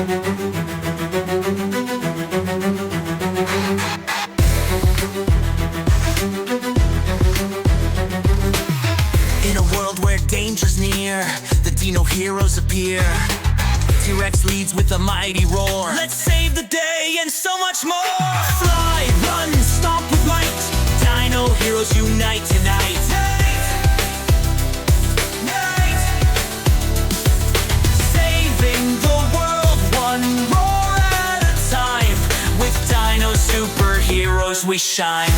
In a world where danger's near, the Dino Heroes appear. T-Rex leads with a mighty roar. Let's save the day and so much more. Fly, run, stomp with might. Dino Heroes unite tonight. Saving the world one roar at a time. With Dino Superheroes we shine.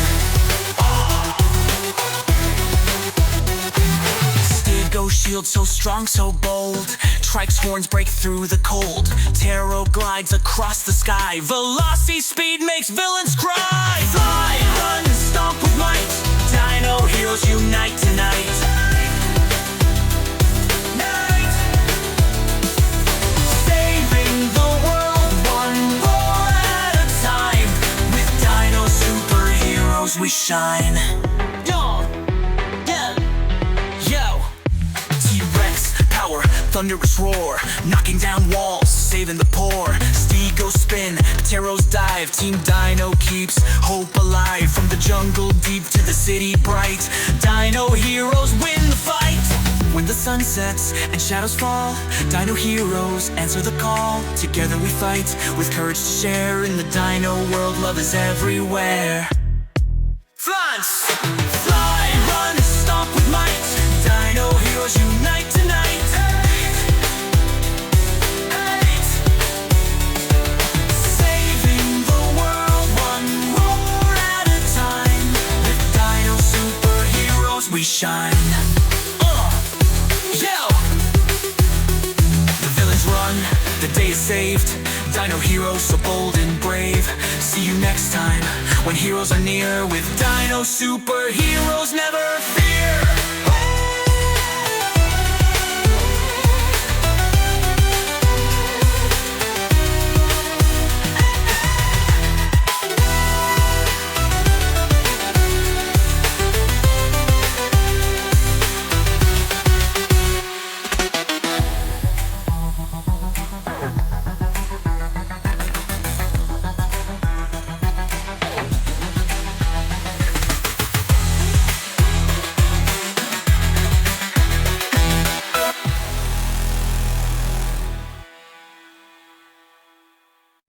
Stegosaurus shield so strong, so bold. Trike's horns break through the cold. Pterodactyl glides across the sky. Velocity speed makes villains cry. Fly, run, stomp with might. Dino Heroes unite tonight. Saving the world one roar at a time. With Dino Superheroes we shine. Thunderous roar, knocking down walls, saving the poor. Stegosaurus spin, Pteros dive. Team Dino keeps hope alive. From the jungle deep to the city bright, Dino Heroes win the fight. When the sun sets and shadows fall, Dino Heroes answer the call. Together we fight, with courage to share. In the Dino world, love is everywhere. France! Fly, run, stomp with might. Dino Heroes unite tonight. We shine. Yo! The villains run, the day is saved. Dino Heroes so bold and brave. See you next time when heroes are near. With Dino Superheroes never fear.